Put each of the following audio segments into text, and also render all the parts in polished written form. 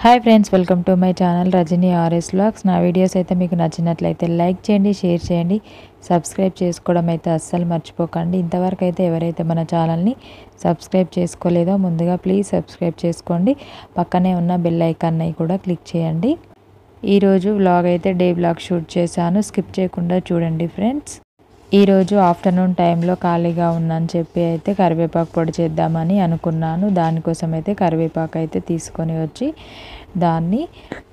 Hi friends, welcome to my channel Rajani RS vlogs. నా videos అయితే మీకు నచ్చినట్లయితే లైక్ చేయండి, షేర్ చేయండి, సబ్స్క్రైబ్ చేసుకోవడం అయితే అస్సలు మర్చిపోకండి. ఇంతవరకు అయితే ఎవరైతే మన ఛానల్ని సబ్స్క్రైబ్ చేసుకోలేదో ముందుగా ప్లీజ్ సబ్స్క్రైబ్ చేసుకోండి. పక్కనే ఉన్న బెల్ ఐకాన్ని కూడా క్లిక్ చేయండి. ఈరోజు వ్లాగ్ అయితే డే వ్లాగ్ షూట్ చేశాను, స్కిప్ చేయకుండా చూడండి ఫ్రెండ్స్. ఈరోజు ఆఫ్టర్నూన్ టైంలో ఖాళీగా ఉన్నాను చెప్పి అయితే కరివేపాకు పొడి చేద్దామని అనుకున్నాను. దానికోసం అయితే కరివేపాకు అయితే తీసుకొని వచ్చి దాన్ని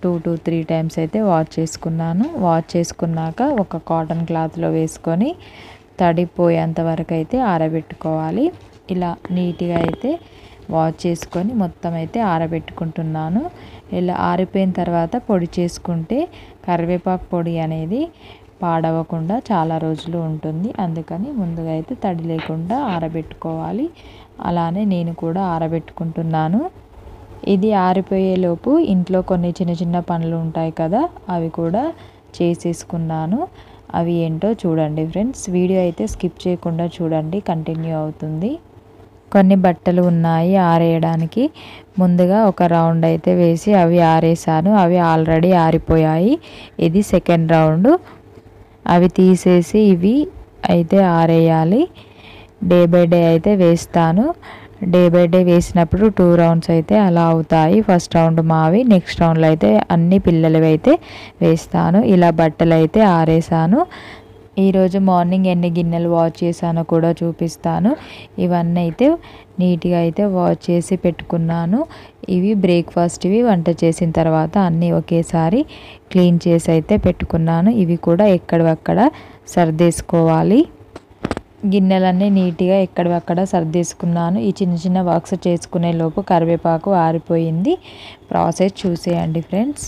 2 to 3 టైమ్స్ అయితే వాష్ చేసుకున్నాను. వాష్ చేసుకున్నాక ఒక కాటన్ క్లాత్లో వేసుకొని తడిపోయేంత వరకు అయితే ఆరబెట్టుకోవాలి. ఇలా నీట్గా అయితే వాష్ చేసుకొని మొత్తం అయితే ఆరబెట్టుకుంటున్నాను. ఇలా ఆరిపోయిన తర్వాత పొడి చేసుకుంటే కరివేపాకు పొడి అనేది పాడవకుండా చాలా రోజులు ఉంటుంది. అందుకని ముందుగా అయితే తడి లేకుండా ఆరబెట్టుకోవాలి. అలానే నేను కూడా ఆరబెట్టుకుంటున్నాను. ఇది ఆరిపోయేలోపు ఇంట్లో కొన్ని చిన్న చిన్న పనులు ఉంటాయి కదా, అవి కూడా చేసేసుకున్నాను. అవి ఏంటో చూడండి ఫ్రెండ్స్. వీడియో అయితే స్కిప్ చేయకుండా చూడండి, కంటిన్యూ అవుతుంది. కొన్ని బట్టలు ఉన్నాయి ఆరేయడానికి. ముందుగా ఒక రౌండ్ అయితే వేసి అవి ఆరేసాను. అవి ఆల్రెడీ ఆరిపోయాయి. ఇది సెకండ్ రౌండ్. అవి తీసేసి ఇవి అయితే ఆరేయాలి. డే బై డే అయితే వేస్తాను. డే బై డే వేసినప్పుడు 2 రౌండ్స్ అయితే అలా అవుతాయి. ఫస్ట్ రౌండ్ మావి, నెక్స్ట్ రౌండ్లో అయితే అన్ని పిల్లలవి అయితే వేస్తాను. ఇలా బట్టలు అయితే ఆరేసాను. ఈరోజు మార్నింగ్ ఎన్ని గిన్నెలు వాష్ చేశానో కూడా చూపిస్తాను. ఇవన్నీ అయితే నీట్గా అయితే వాష్ చేసి పెట్టుకున్నాను. ఇవి బ్రేక్ఫాస్ట్వి, వంట చేసిన తర్వాత అన్నీ ఒకేసారి క్లీన్ చేసి అయితే పెట్టుకున్నాను. ఇవి కూడా ఎక్కడవక్కడ సర్దేసుకోవాలి. గిన్నెలన్నీ నీట్గా ఎక్కడవక్కడ సర్దేసుకున్నాను. ఈ చిన్న చిన్న వర్క్స్ చేసుకునే లోపు కరివేపాకు ఆరిపోయింది. ప్రాసెస్ చూసేయండి ఫ్రెండ్స్.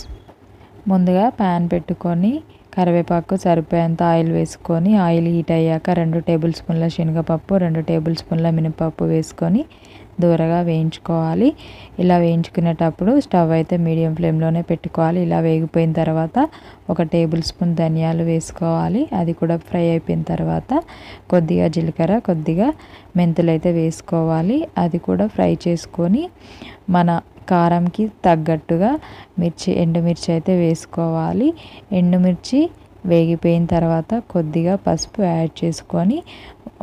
ముందుగా ప్యాన్ పెట్టుకొని కరివేపాకు సరిపోయేంత ఆయిల్ వేసుకొని, ఆయిల్ హీట్ అయ్యాక 2 టేబుల్ స్పూన్ల శనగపప్పు, 2 టేబుల్ స్పూన్ల మినపప్పు వేసుకొని దూరగా వేయించుకోవాలి. ఇలా వేయించుకునేటప్పుడు స్టవ్ అయితే మీడియం ఫ్లేమ్లోనే పెట్టుకోవాలి. ఇలా వేగిపోయిన తర్వాత 1 టేబుల్ స్పూన్ ధనియాలు వేసుకోవాలి. అది కూడా ఫ్రై అయిపోయిన తర్వాత కొద్దిగా జీలకర్ర, కొద్దిగా మెంతులు అయితే వేసుకోవాలి. అది కూడా ఫ్రై చేసుకొని మన కారంకి తగ్గట్టుగా ఎండుమిర్చి అయితే వేసుకోవాలి. ఎండుమిర్చి వేగిపోయిన తర్వాత కొద్దిగా పసుపు యాడ్ చేసుకొని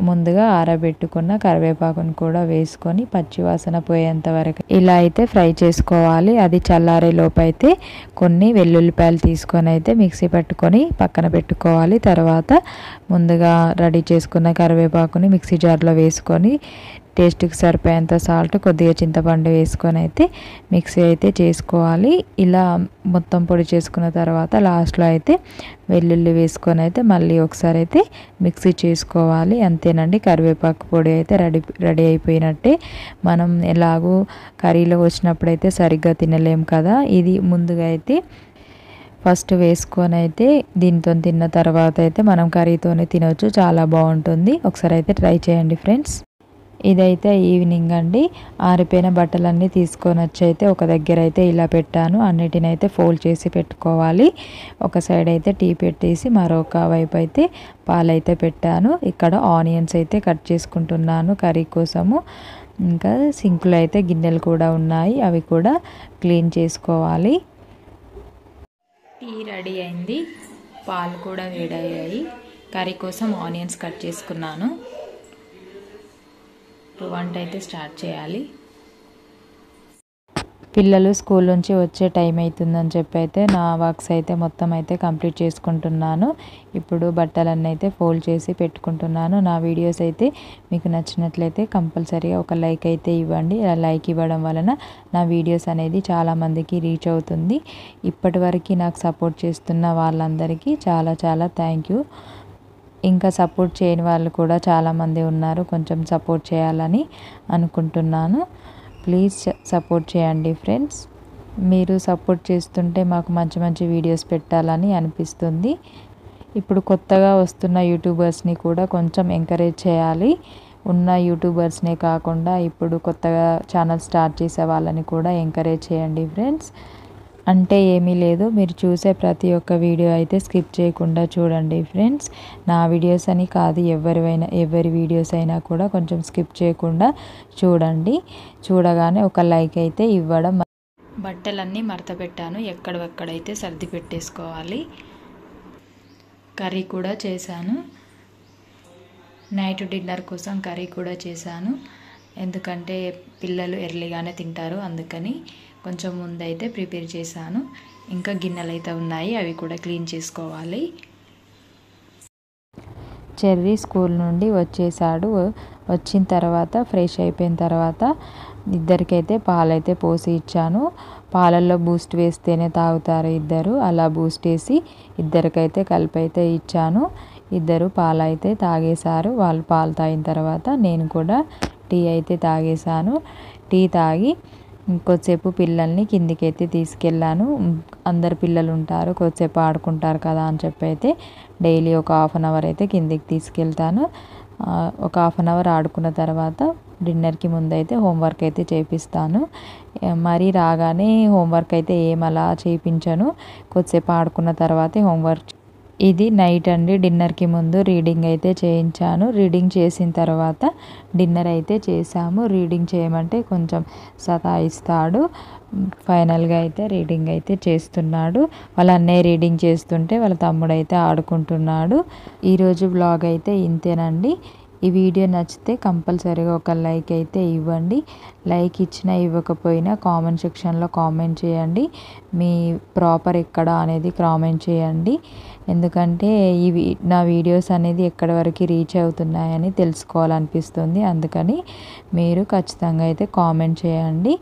ముందుగా ఆరబెట్టుకున్న కరివేపాకును కూడా వేసుకొని పచ్చివాసన పోయేంత వరకు ఇలా అయితే ఫ్రై చేసుకోవాలి. అది చల్లారే లోపు అయితే కొన్ని వెల్లుల్లిపాయలు తీసుకొని అయితే మిక్సీ పట్టుకొని పక్కన పెట్టుకోవాలి. తర్వాత ముందుగా రెడీ చేసుకున్న కరివేపాకుని మిక్సీ జార్లో వేసుకొని టేస్ట్కి సరిపోయేంత సాల్ట్, కొద్దిగా చింతపండు వేసుకొని అయితే మిక్సీ అయితే చేసుకోవాలి. ఇలా మొత్తం పొడి చేసుకున్న తర్వాత లాస్ట్లో అయితే వెల్లుల్లి వేసుకొని అయితే మళ్ళీ ఒకసారి అయితే మిక్సీ చేసుకోవాలి. అంతేనండి, కరివేపాకు పొడి అయితే రెడీ అయిపోయినట్టే. మనం ఎలాగూ కర్రీలో వచ్చినప్పుడు అయితే సరిగ్గా తినలేం కదా, ఇది ముందుగా అయితే ఫస్ట్ వేసుకొని అయితే దీంతో తిన్న తర్వాత అయితే మనం కర్రీతోనే తినవచ్చు. చాలా బాగుంటుంది. ఒకసారి అయితే ట్రై చేయండి ఫ్రెండ్స్. ఇదైతే ఈవినింగ్ అండి. ఆరిపోయిన బట్టలన్నీ తీసుకొని వచ్చి అయితే ఒక దగ్గర అయితే ఇలా పెట్టాను. అన్నిటిని అయితే ఫోల్డ్ చేసి పెట్టుకోవాలి. ఒక సైడ్ అయితే టీ పెట్టేసి మరొక వైపు అయితే పాలైతే పెట్టాను. ఇక్కడ ఆనియన్స్ అయితే కట్ చేసుకుంటున్నాను కర్రీ కోసము. ఇంకా సింక్లో అయితే గిన్నెలు కూడా ఉన్నాయి, అవి కూడా క్లీన్ చేసుకోవాలి. టీ రెడీ అయింది, పాలు కూడా వేడయ్యాయి. కర్రీ కోసం ఆనియన్స్ కట్ చేసుకున్నాను. వంట అయితే స్టార్ట్ చేయాలి. పిల్లలు స్కూల్ నుంచి వచ్చే టైం అవుతుందని చెప్పి అయితే నా వర్క్స్ అయితే మొత్తం అయితే కంప్లీట్ చేసుకుంటున్నాను. ఇప్పుడు బట్టలన్నీ అయితే ఫోల్డ్ చేసి పెట్టుకుంటున్నాను. నా వీడియోస్ అయితే మీకు నచ్చినట్లయితే కంపల్సరీగా ఒక లైక్ అయితే ఇవ్వండి. అలా లైక్ ఇవ్వడం వలన నా వీడియోస్ అనేది చాలామందికి రీచ్ అవుతుంది. ఇప్పటివరకు నాకు సపోర్ట్ చేస్తున్న వాళ్ళందరికీ చాలా చాలా థ్యాంక్ యూ. ఇంకా సపోర్ట్ చేయని వాళ్ళు కూడా చాలామంది ఉన్నారు. కొంచెం సపోర్ట్ చేయాలని అనుకుంటున్నాను. ప్లీజ్ సపోర్ట్ చేయండి ఫ్రెండ్స్. మీరు సపోర్ట్ చేస్తుంటే మాకు మంచి మంచి వీడియోస్ పెట్టాలని అనిపిస్తుంది. ఇప్పుడు కొత్తగా వస్తున్న యూట్యూబర్స్ని కూడా కొంచెం ఎంకరేజ్ చేయాలి. ఉన్న యూట్యూబర్స్నే కాకుండా ఇప్పుడు కొత్తగా ఛానల్ స్టార్ట్ చేసే వాళ్ళని కూడా ఎంకరేజ్ చేయండి ఫ్రెండ్స్. అంటే ఏమీ లేదు, మీరు చూసే ప్రతి ఒక్క వీడియో అయితే స్కిప్ చేయకుండా చూడండి ఫ్రెండ్స్. నా వీడియోస్ అని కాదు, ఎవరి వీడియోస్ అయినా కూడా కొంచెం స్కిప్ చేయకుండా చూడండి. చూడగానే ఒక లైక్ అయితే ఇవ్వడం బట్టలన్నీ మడత పెట్టాను, ఎక్కడెక్కడైతే సర్ది పెట్టేసుకోవాలి. కర్రీ కూడా చేశాను, నైట్ డిన్నర్ కోసం కర్రీ కూడా చేశాను. ఎందుకంటే పిల్లలు ఎర్లీగానే తింటారు, అందుకని కొంచెం ముందైతే ప్రిపేర్ చేశాను. ఇంకా గిన్నెలు అయితే ఉన్నాయి, అవి కూడా క్లీన్ చేసుకోవాలి. చెర్రీ స్కూల్ నుండి వచ్చేసాడు. వచ్చిన తర్వాత ఫ్రెష్ అయిపోయిన తర్వాత ఇద్దరికైతే పాలైతే పోసి ఇచ్చాను. పాలల్లో బూస్ట్ వేస్తేనే తాగుతారు ఇద్దరు, అలా బూస్ట్ వేసి ఇద్దరికైతే కలిపి అయితే ఇచ్చాను. ఇద్దరు పాలు అయితే తాగేశారు. వాళ్ళు పాలు తాగిన తర్వాత నేను కూడా టీ అయితే తాగేశాను. టీ తాగి కొద్దిసేపు పిల్లల్ని కిందికైతే తీసుకెళ్ళాను. అందరు పిల్లలు ఉంటారు, కొద్దిసేపు ఆడుకుంటారు కదా అని చెప్పి అయితే డైలీ ఒక హాఫ్ అన్ అవర్ అయితే కిందికి తీసుకెళ్తాను. ఒక హాఫ్ అన్ అవర్ ఆడుకున్న తర్వాత డిన్నర్కి ముందైతే హోంవర్క్ అయితే చేపిస్తాను. మరీ రాగానే హోంవర్క్ అయితే ఏమలా చేయించను, కొద్దిసేపు ఆడుకున్న తర్వాతే హోంవర్క్. ఇది నైట్ అండి, డిన్నర్కి ముందు రీడింగ్ అయితే చేయించాను. రీడింగ్ చేసిన తర్వాత డిన్నర్ అయితే చేసాము. రీడింగ్ చేయమంటే కొంచెం సతాయిస్తాడు. ఫైనల్గా అయితే రీడింగ్ అయితే చేస్తున్నాడు. వాళ్ళ అన్నయ్య రీడింగ్ చేస్తుంటే వాళ్ళ తమ్ముడు అయితే ఆడుకుంటున్నాడు. ఈరోజు బ్లాగ్ అయితే ఇంతేనండి. ఈ వీడియో నచ్చితే కంపల్సరీగా ఒక లైక్ అయితే ఇవ్వండి. లైక్ ఇచ్చినా ఇవ్వకపోయినా కామెంట్ సెక్షన్లో కామెంట్ చేయండి. మీ ప్రాపర్ ఎక్కడ అనేది కామెంట్ చేయండి. ఎందుకంటే నా వీడియోస్ అనేది ఎక్కడి వరకు రీచ్ అవుతున్నాయని తెలుసుకోవాలనిపిస్తుంది. అందుకని మీరు ఖచ్చితంగా అయితే కామెంట్ చేయండి.